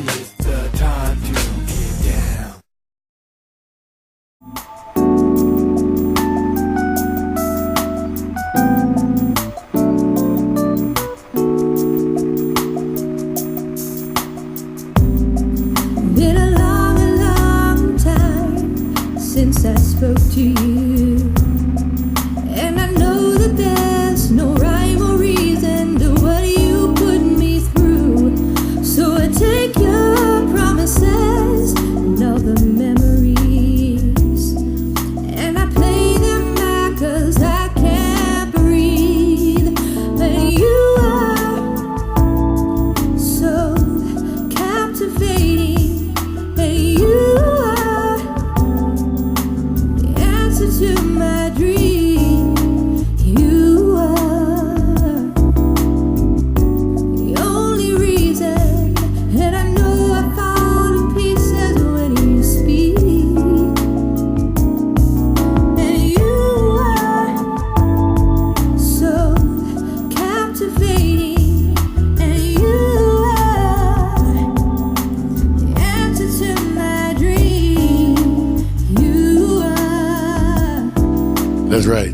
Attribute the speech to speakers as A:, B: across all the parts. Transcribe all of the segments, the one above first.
A: It's the time to get down.
B: Been a long time since I spoke to you, and I know that there's no rhyme or reason to what you put me through. So I take your promises and all the memories, and I play them back 'cause I can't breathe. But you are so captivating, and you are the answer to my dream. You are the only reason, and I know I fall to pieces when you speak. And you are so captivating, and you are the answer to my dream. You are
C: That's right.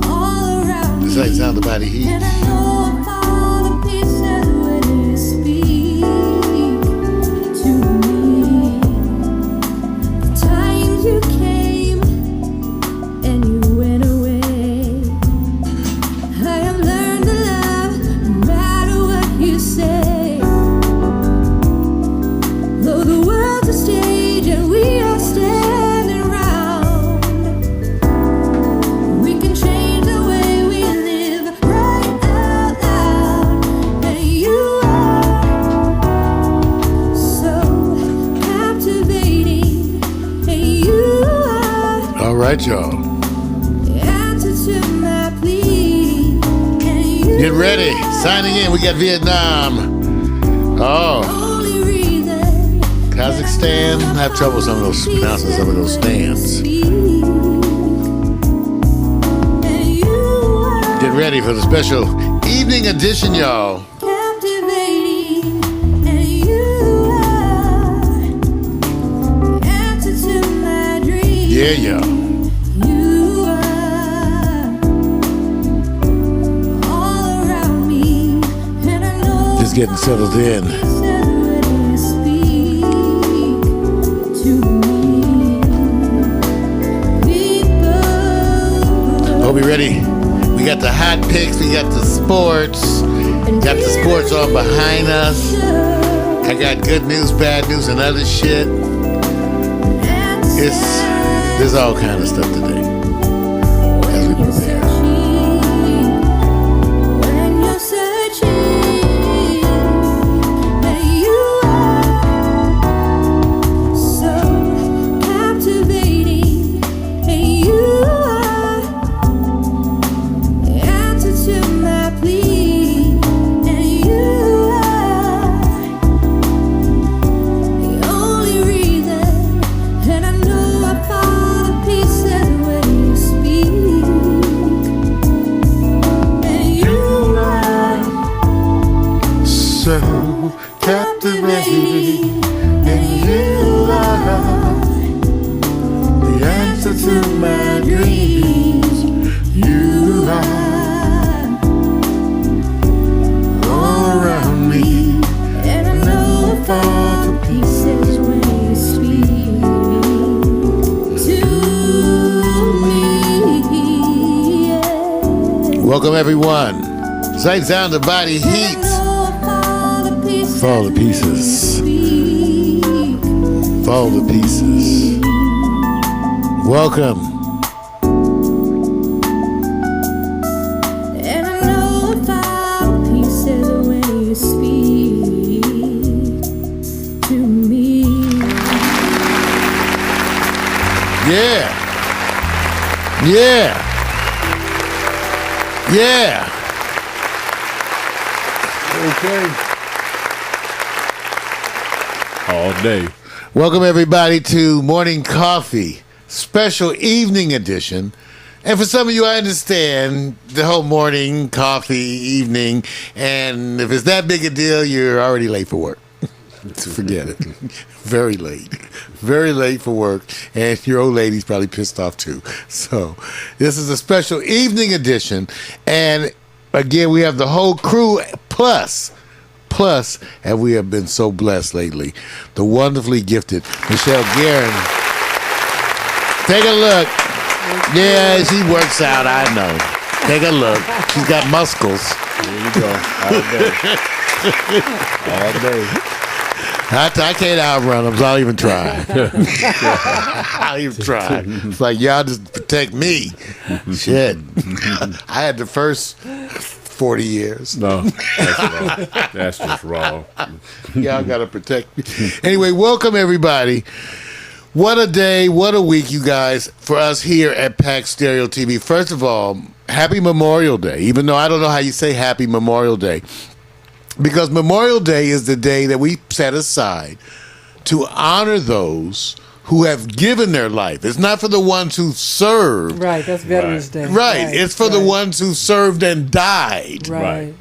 B: all around
C: That's
B: me,
C: how you sound about the heat.
B: and I know I fall to pieces when you speak to me. The times you came and you went away, I have learned to love no matter what you say. Though the world's a stage and we are standing round, we can change the way we live right out loud. And you are so captivating, and you are
C: All right, y'all.
B: the answer to my plea. And you
C: Get ready. Signing in. We got Vietnam. Oh,
B: only reason
C: Kazakhstan. I have trouble with some of those pronouncing some of those stands. Get ready for the special evening edition, y'all.
B: Captivating, and you are the answer to my dream.
C: Yeah, y'all.
B: You are all around me, and I know
C: Just getting settled in. Hope you're ready. We got the hot picks. We got the sports. Got the sports on behind us. I got good news, bad news, and other shit. There's all kind of stuff today as we prepare.
B: When you're searching, and you are so captivating, and you are the answer to my plea, and you are the only reason, and I know I fall to pieces when you speak. And you are
C: So captivating, and you are the answer to my dreams. You are all around me,
B: and I know I fall to pieces when you speak to me. Yeah.
C: Welcome, everyone. Sight, sound, the body,
B: And I
C: heat.
B: know I fall to pieces
C: Fall to
B: when you
C: pieces.
B: speak.
C: Fall to pieces. Welcome.
B: And I know I fall to pieces when you speak to me.
C: Yeah. Yeah. Yeah. Okay.
D: All day.
C: Welcome, everybody, to Morning Coffee, special evening edition. And for some of you, I understand the whole morning, coffee, evening, and if it's that big a deal, you're already late for work. Forget it. Very late. Very late for work. And your old lady's probably pissed off too. So this is a special evening edition. And again, we have the whole crew plus, and we have been so blessed lately. The wonderfully gifted Michelle Guerin. Take a look. Yeah, she works out, I know. Take a look. She's got muscles.
D: There you go. All day. All day.
C: I can't outrun them, so I'll even try. I'll even try. It's like, y'all just protect me. Shit. I had the first 40 years.
D: No, that's wrong. That's just wrong.
C: Y'all got to protect me. Anyway, welcome everybody. What a day, what a week, you guys, for us here at Pack Stereo TV. First of all, happy Memorial Day, even though I don't know how you say happy Memorial Day. Because Memorial Day is the day that we set aside to honor those who have given their life. It's not for the ones who served.
E: Right, that's Veterans Day.
C: Right, it's for the ones who served and died.
E: Right.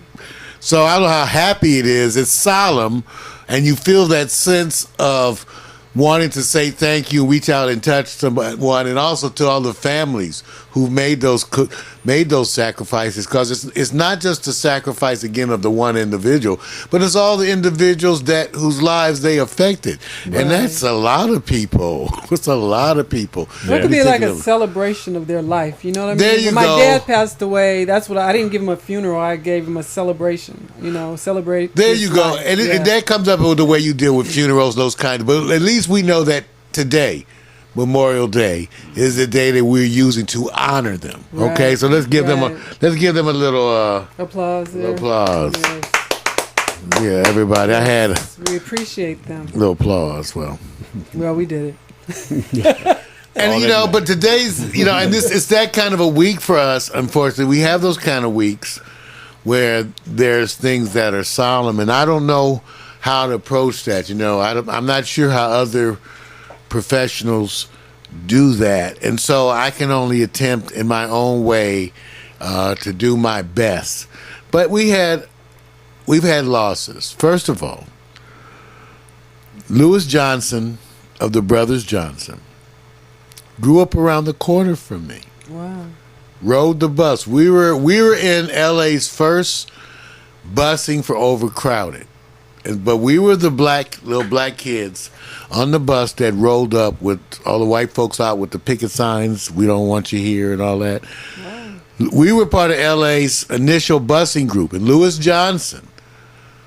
C: So I don't know how happy it is. It's solemn, and you feel that sense of wanting to say thank you, reach out and touch someone, and also to all the families who made those sacrifices, because it's not just the sacrifice again of the one individual, but it's all the individuals whose lives they affected, and that's a lot of people. It's a lot of people.
E: It could be like a celebration of their life. You know what I mean?
C: There you
E: when
C: go.
E: my dad passed away, that's what I didn't give him a funeral. I gave him a celebration. Celebrate.
C: There
E: his
C: you go,
E: life.
C: and that comes up with the way you deal with funerals, those kinds of. But at least we know that today, Memorial Day, is the day that we're using to honor them.
E: Right.
C: Okay, so let's give them a little
E: applause. There.
C: applause.
E: Yes.
C: Yeah, everybody. I had a
E: We appreciate them.
C: little applause. Well,
E: We did it.
C: and but today's and it's that kind of a week for us. Unfortunately, we have those kind of weeks where there's things that are solemn, and I don't know how to approach that. I'm not sure how other professionals do that, and so I can only attempt in my own way to do my best. But we've had losses. First of all, Lewis Johnson of the Brothers Johnson grew up around the corner from me.
E: Wow.
C: Rode the bus. We were in LA's first busing for overcrowded. But we were the little black kids on the bus that rolled up with all the white folks out with the picket signs, "We don't want you here," and all that. Wow. We were part of LA's initial busing group, and Lewis Johnson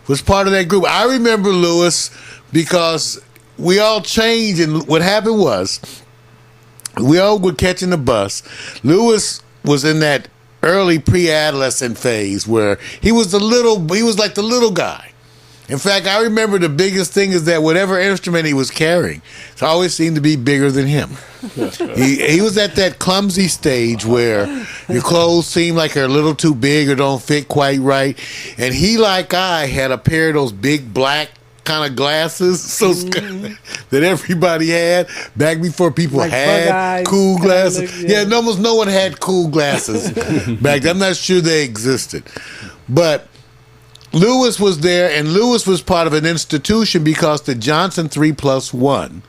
C: was part of that group. I remember Lewis because we all changed, and what happened was we all were catching the bus. Lewis was in that early pre-adolescent phase where he was like the little guy. In fact, I remember the biggest thing is that whatever instrument he was carrying, it always seemed to be bigger than him. He was at that clumsy stage where your clothes seem like they're a little too big or don't fit quite right. And he, like I, had a pair of those big black kind of glasses that everybody had back before people
E: Like
C: had
E: bug-eyes,
C: cool glasses.
E: kinda look, yeah.
C: Almost no one had cool glasses back then. I'm not sure they existed. But Lewis was there, and Lewis was part of an institution because the Johnson 3+1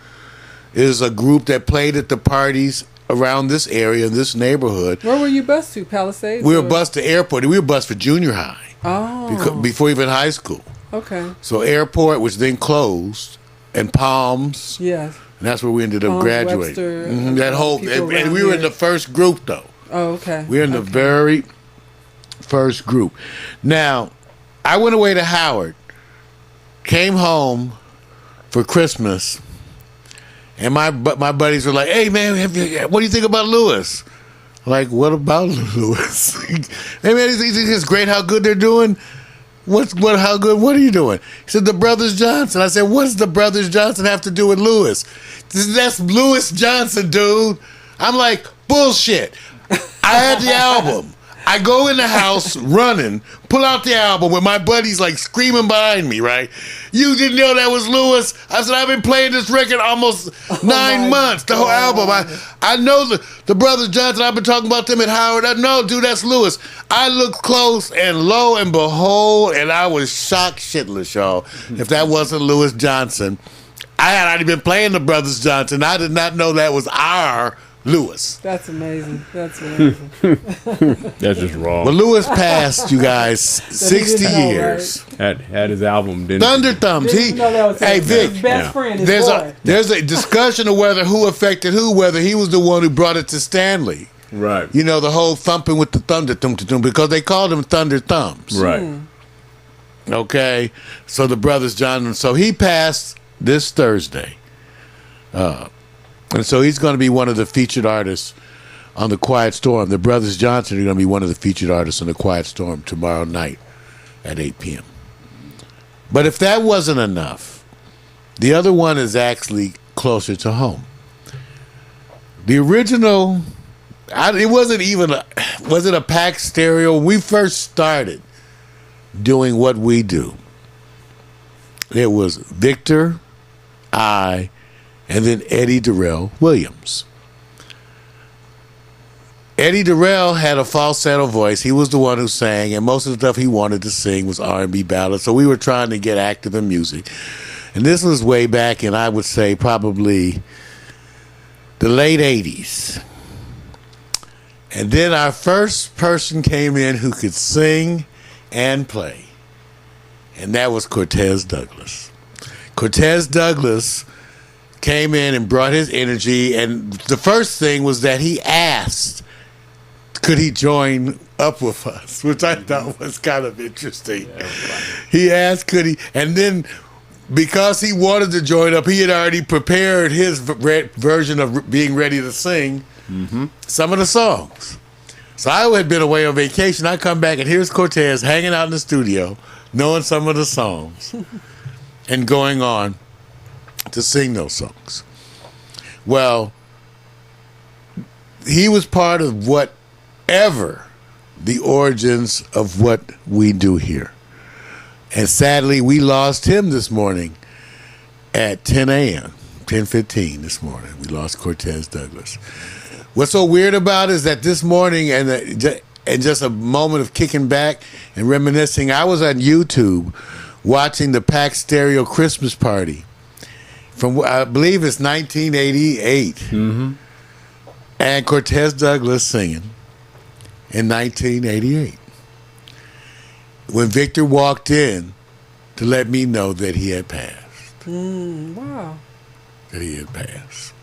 C: is a group that played at the parties around this area, this neighborhood.
E: Where were you bused to? Palisades?
C: We were bused to airport. We were bused for junior high.
E: Oh.
C: Before even high school.
E: Okay.
C: So airport, which then closed, and Palms.
E: Yes.
C: And that's where we ended up
E: Palms,
C: graduating.
E: Webster,
C: That whole,
E: people
C: and
E: around
C: we were in
E: here.
C: the first group though.
E: Oh, okay.
C: We were in the very first group. Now, I went away to Howard, came home for Christmas, and my buddies were like, "Hey man, what do you think about Lewis?" I'm like, what about Lewis? Hey man, it's great how good they're doing. How good? What are you doing? He said, the Brothers Johnson. I said, what does the Brothers Johnson have to do with Lewis? That's Lewis Johnson, dude. I'm like, bullshit. I had the album. I go in the house running, pull out the album with my buddies like screaming behind me, right? You didn't know that was Lewis? I said, I've been playing this record almost 9 months, the whole album. I know the Brothers Johnson, I've been talking about them at Howard. I know, dude, that's Lewis. I looked close, and lo and behold, and I was shocked shitless, y'all, if that wasn't Lewis Johnson. I had already been playing the Brothers Johnson. I did not know that was our Lewis.
E: That's amazing. That's amazing.
D: That's just wrong.
C: But Lewis passed, you guys, 60 years.
D: Had his album, didn't
C: Thunder Thumbs.
E: Didn't know that was
C: Hey, Vic.
E: his best friend, his
C: There's
E: boy.
C: there's a discussion of whether who affected who, whether he was the one who brought it to Stanley.
D: Right.
C: You know, the whole thumping with the thunder thump because they called him Thunder Thumbs.
D: Right.
C: Okay. So the Brothers Johnson. So he passed this Thursday. And so he's going to be one of the featured artists on The Quiet Storm. The Brothers Johnson are going to be one of the featured artists on The Quiet Storm tomorrow night at 8 p.m. But if that wasn't enough, the other one is actually closer to home. The original, it wasn't even, was it a packed stereo? When we first started doing what we do, it was Victor, I, and then Eddie Durrell Williams. Eddie Durrell had a falsetto voice. He was the one who sang, and most of the stuff he wanted to sing was R&B ballads. So we were trying to get active in music. And this was way back in, I would say, probably the late 80s. And then our first person came in who could sing and play, and that was Cortez Douglas. Cortez Douglas came in and brought his energy, and the first thing was that he asked, could he join up with us, which I thought was kind of interesting. He asked, could he, and then because he wanted to join up, he had already prepared his version of being ready to sing some of the songs. So I had been away on vacation. I come back, and here's Cortez hanging out in the studio, knowing some of the songs, and going on to sing those songs. Well, he was part of whatever the origins of what we do here. And sadly, we lost him this morning at 10 a.m., 10:15 this morning. We lost Cortez Douglas. What's so weird about it is that this morning, and just a moment of kicking back and reminiscing, I was on YouTube watching the Pack Stereo Christmas Party from, I believe it's 1988. And Cortez Douglas singing in 1988. When Victor walked in to let me know that he had passed.
E: Wow.
C: That he had passed.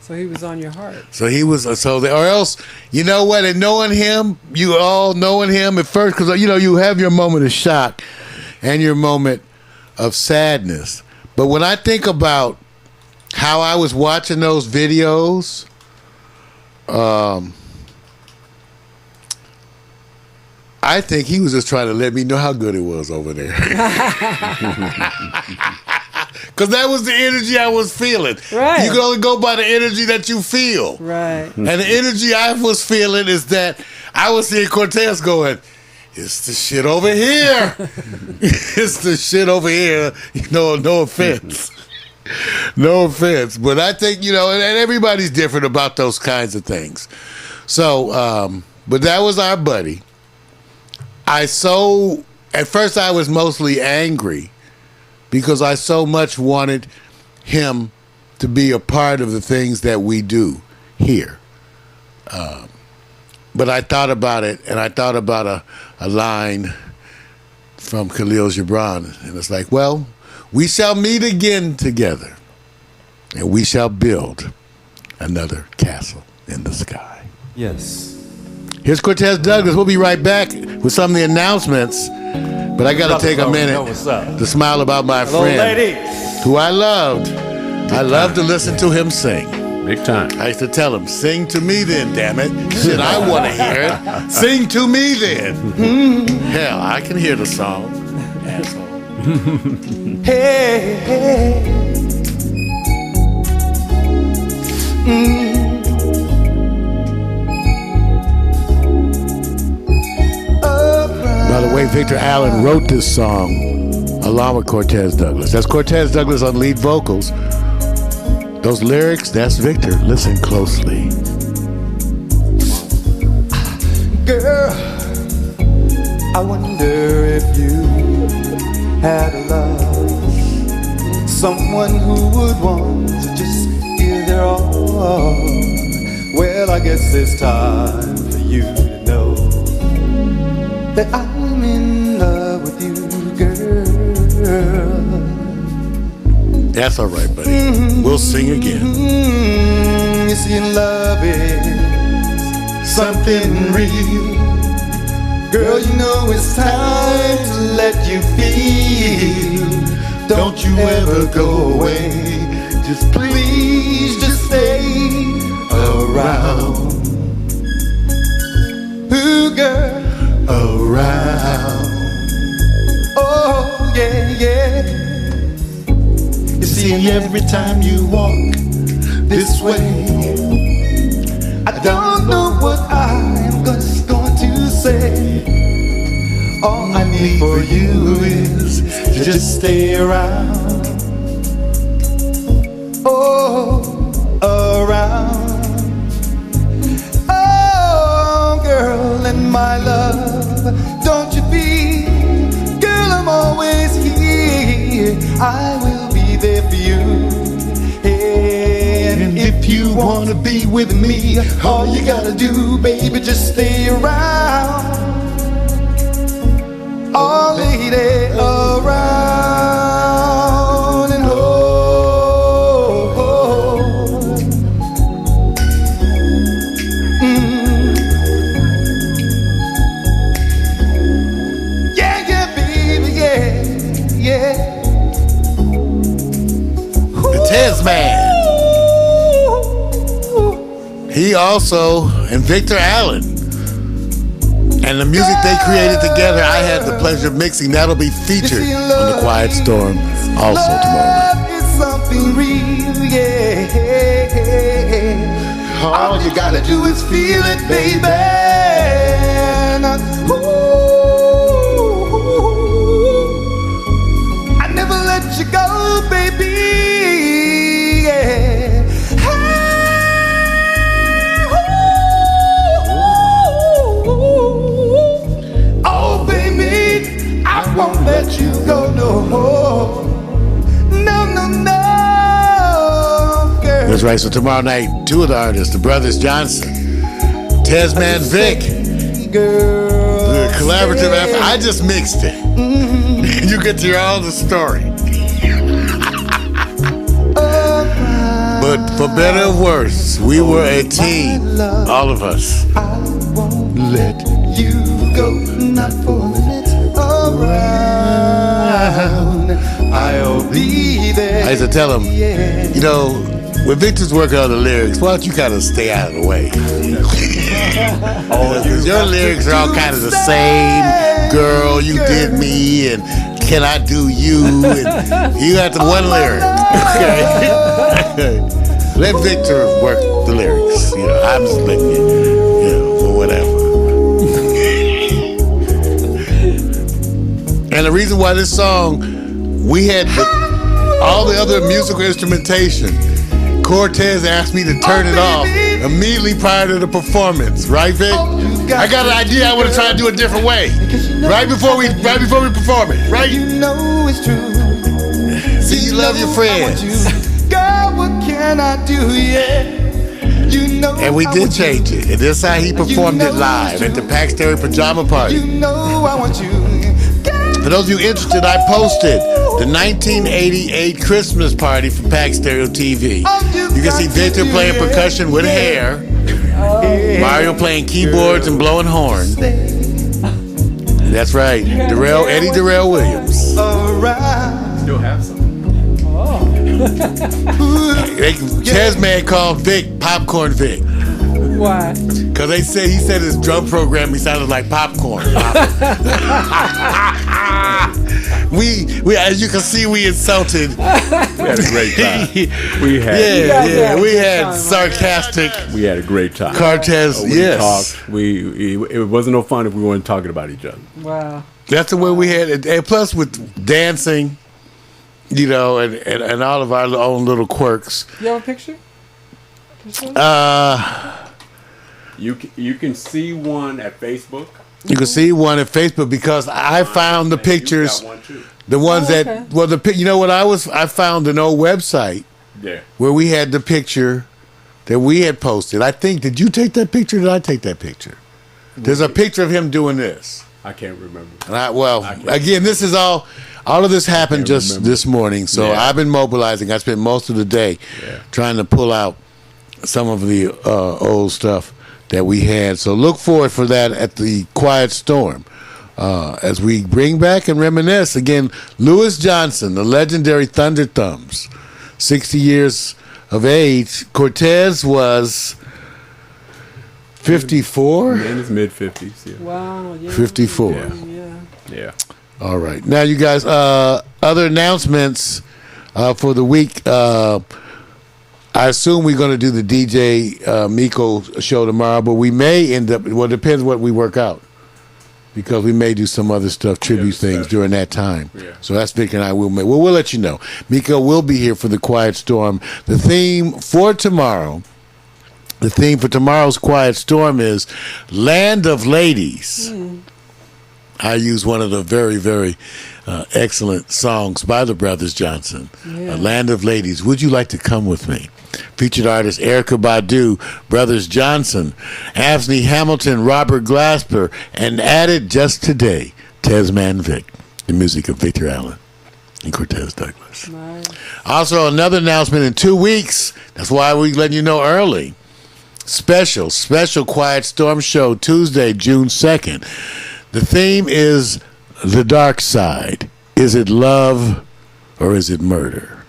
E: So he was on your heart.
C: So he was, or else, you know what, and knowing him, you all knowing him at first, because, you know, you have your moment of shock and your moment of sadness. But when I think about how I was watching those videos, I think he was just trying to let me know how good it was over there. Because that was the energy I was feeling.
E: Right.
C: You can only go by the energy that you feel.
E: Right.
C: And the energy I was feeling is that I was seeing Cortez going, it's the shit over here. It's the shit over here. You know, no offense. No offense. But I think, you know, and everybody's different about those kinds of things. So, but that was our buddy. At first I was mostly angry because I so much wanted him to be a part of the things that we do here. But I thought about it, and I thought about a line from Khalil Gibran, and it's like, well, we shall meet again together, and we shall build another castle in the sky.
A: Yes.
C: Here's Cortez Douglas. We'll be right back with some of the announcements, but I got to take a minute to smile about my friend, who I loved. I loved to listen to him sing.
D: Big time.
C: I used to tell him, sing to me then, damn it. Shit, I want to hear it. Sing to me then. Hell, I can hear the song. Asshole.
A: Hey, hey.
C: way, Victor Allen wrote this song along with Cortez Douglas. That's Cortez Douglas on lead vocals. Those lyrics, that's Victor. Listen closely.
A: Girl, I wonder if you had a love, someone who would want to just give their all. Well, I guess it's time for you to know that I'm in love with you, girl.
C: That's all right, buddy. We'll sing again.
A: You see, love is something real. Girl, you know it's time to let you feel. Don't you ever go away. Just please, just stay around. Ooh, girl, around. Oh, yeah, yeah. You see, every time you walk this way, I don't know what I am just going to say. All I need for you is to just stay around. Oh, around. Oh, girl, and my love, don't you be, girl, I'm always here. I will be there for you. And if you wanna be with me, all you gotta do, baby, just stay around. Oh, lady, around and hold. Yeah, yeah, baby, yeah, yeah.
C: The Tez Man. He also, and Victor Allen. And the music they created together, I had the pleasure of mixing. That'll be featured on The Quiet Storm also tomorrow night.
A: Love is something real, yeah. All you gotta do is feel it, baby. And, I never let you go, baby. Yeah. Oh, baby, I won't let you go, no. No, no, no, girl.
C: That's right. So tomorrow night, two of the artists, the brothers Johnson, Tez Man Vic, the collaborative effort. I just mixed it. You get to hear all the story. But for better or worse, we were a team, all of us.
A: I won't let you go, not for a minute. Around, I'll be there.
C: I used to tell him, you know, when Victor's working on the lyrics, why don't you kind of stay out of the way? Your lyrics are all kind of the same. Girl, you did me, and can I do you? And you got the one lyric. Okay? Let Victor work the lyrics. You know, I'm just letting you, or whatever. And the reason why this song, we had all the other musical instrumentation. Cortez asked me to turn it off immediately prior to the performance, right, Vic? I got an idea. I want to try to do it a different way, right before we perform it, right?
A: You know it's true.
C: See, you love your friends,
A: God, what can I do? Yeah, you know.
C: and we did change it. And this is how he performed it live at the Pax Stereo Pajama Party.
A: You know I want you.
C: For those of you interested, I posted the 1988 Christmas party from Pax Stereo TV. You can see Victor playing percussion with hair, Mario playing keyboards and blowing horn. That's right, Eddie Darrell Williams.
D: Still have some.
C: Tez Man called Vic Popcorn Vic.
E: Why?
C: Because he said his drum programming sounded like popcorn. we as you can see, we insulted.
D: We had a great time. We
C: had sarcastic.
D: We had a great time.
C: Cortez,
D: We
C: yes.
D: talked. It wasn't no fun if we weren't talking about each other.
E: Wow.
C: That's the way we had it. And plus with dancing, you know, and all of our own little quirks.
E: You have a picture?
D: You can see one at Facebook.
C: You can see one at Facebook because I found the pictures.
D: You got one too.
C: The ones
E: okay.
C: that, well, you know what I found an old website
D: Yeah.
C: where we had the picture that we had posted. I think, did you take that picture? Or did I take that picture? There's a picture of him doing this.
D: I can't remember.
C: And again, this is all of this happened just
D: remember.
C: this morning. So
D: Yeah.
C: I've been mobilizing. I spent most of the day trying to pull out some of the old stuff that we had. So look forward for that at the Quiet Storm. As we bring back and reminisce again, Louis Johnson, the legendary Thunder Thumbs, 60 years of age. Cortez was 54.
D: In his mid-50s. Yeah.
E: Wow. Yeah.
C: 54.
E: Yeah.
D: Yeah.
C: All right. Now, you guys, other announcements for the week. I assume we're going to do the DJ Miko show tomorrow, but we may end up, well, it depends what we work out. Because we may do some other stuff, tribute things during that time. Yeah. So that's Vic and I will make. Well, we'll let you know. Miko will be here for the Quiet Storm. The theme for tomorrow's Quiet Storm is Land of Ladies. I use one of the very, very excellent songs by the Brothers Johnson. Land of Ladies. Would you like to come with me? Featured artists Erykah Badu, Brothers Johnson, Anthony Hamilton, Robert Glasper, and added just today, Tesman Vic, the music of Victor Allen and Cortez Douglas.
E: Nice.
C: Also, another announcement in 2 weeks. That's why we letting you know early. Special Quiet Storm show Tuesday, June 2nd. The theme is The Dark Side. Is it love or is it murder?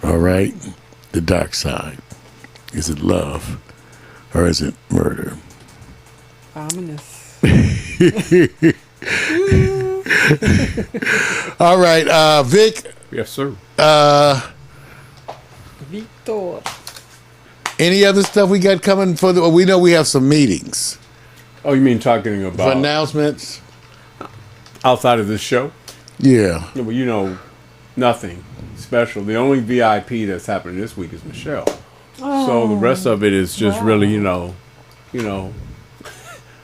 C: All right? The dark side. Is it love or is it murder?
E: Ominous.
C: All right, Vic.
D: Yes, sir.
E: Victor.
C: Any other stuff we got coming for the? We know we have some meetings.
D: Oh, you mean talking
C: For
D: about
C: announcements?
D: outside of this show?
C: Yeah.
D: Yeah, well, you know, nothing special. The only VIP that's happening this week is Michelle. So the rest of it is just really, you know,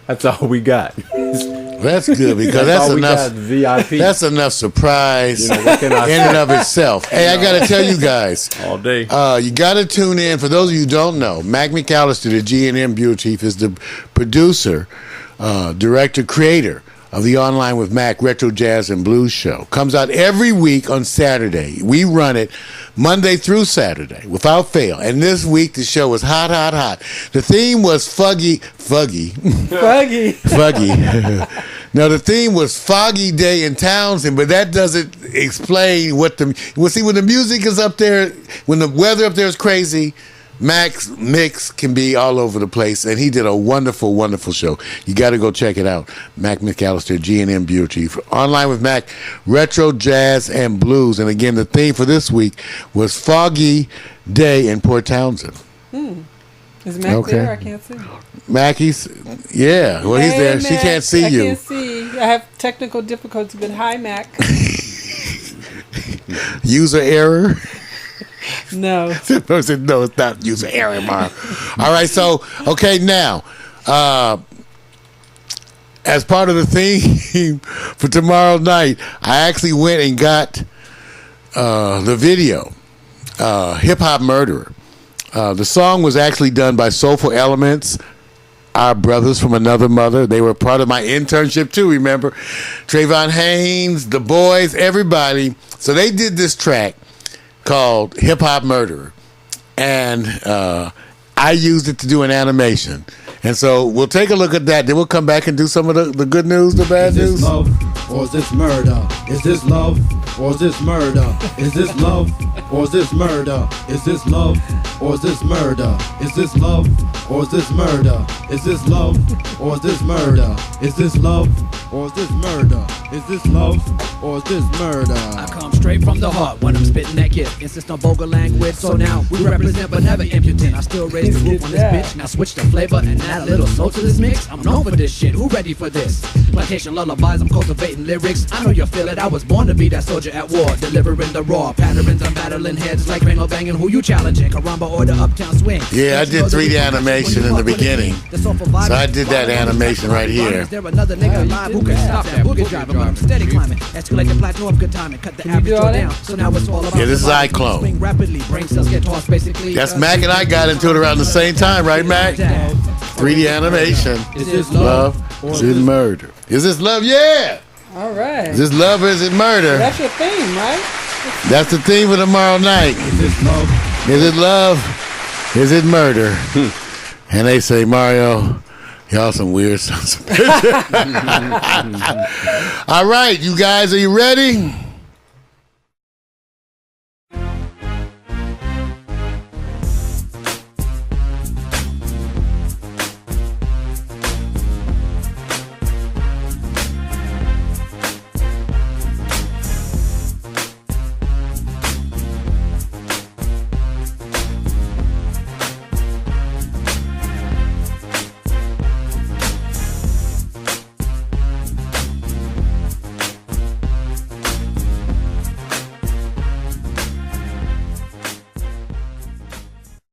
D: that's all we got.
C: That's good because that's
D: all we
C: enough.
D: got, VIP.
C: That's enough surprise
D: You know, what can I
C: in and of itself. Hey, I got to tell you guys.
D: all day.
C: You got to tune in. For those of you who don't know, Mac McAllister, the G&M Bureau Chief, is the producer, director, creator of the Online with Mac Retro Jazz and Blues show. Comes out every week on Saturday. We run it Monday through Saturday without fail. And this week the show was hot, hot, hot. The theme was Fuggy. No, the theme was Foggy Day in Townsend, but that doesn't explain what the... Well, see, when the music is up there, when the weather up there is crazy, Mac's mix can be all over the place, and he did a wonderful, wonderful show. You got to go check it out. Mac McAllister, G&M Bureau Chief. Online with Mac, Retro Jazz and Blues. And again, the theme for this week was Foggy Day in Port Townsend.
E: Is Mac there? I can't see.
C: Mackie's, yeah. Well, he's there.
E: Mac.
C: She can't see you.
E: I can't see. I have technical difficulties, but hi, Mac.
C: User error.
E: No.
C: No, it's not user error, Mom. All right, so, okay, now, as part of the theme for tomorrow night, I actually went and got the video, Hip Hop Murderer. The song was actually done by Soulful Elements, our brothers from another mother. They were part of my internship too, remember? Trayvon Haynes, the boys, everybody. So they did this track called Hip Hop Murderer. And I used it to do an animation. And so we'll take a look at that. Then we'll come back and do some of the good news, the bad news.
F: Is this love or is this murder? Is this love or is this murder? Is this love or is this murder? Is this love or is this murder? Is this love or is this murder? Is this love or is this murder? Is this love or is this murder? Is this love or is this murder?
G: I come straight from the heart when I'm spitting that gift. Insist on vulgar language, so now we represent but never impudent. I still raise the roof on this bitch. Now switch the flavor and add a little soul to this mix. I'm known for this shit. Who ready for this? Plantation lullabies, I'm cultivating lyrics. I know you feel it. I was born to be that soldier at war, delivering the raw patterns. I'm battling heads like Ringo banging. Who you challenging? Karamba or the uptown swing?
C: Yeah, I did 3D animation in the beginning. So I did that animation right here.
G: Is there another nigga alive who can stop that boogie driving when I'm steady climbing? Escalate the plateau of good timing, cut the average door down. So now it's all about.
C: Yeah, this is iClone.
G: Swing rapidly, brain cells get tossed basically.
C: That's Mac and I got into it around the same time, right, Mac? 3D animation.
F: Is this
C: Love? Is it murder? Is this love? Yeah.
E: All right.
C: Is this love or is it murder?
E: That's your theme, right?
C: That's the theme for tomorrow night.
F: Is this love?
C: Is it love? Is it murder? And they say, Mario, y'all some weird sons of bitches. All right, you guys, are you ready?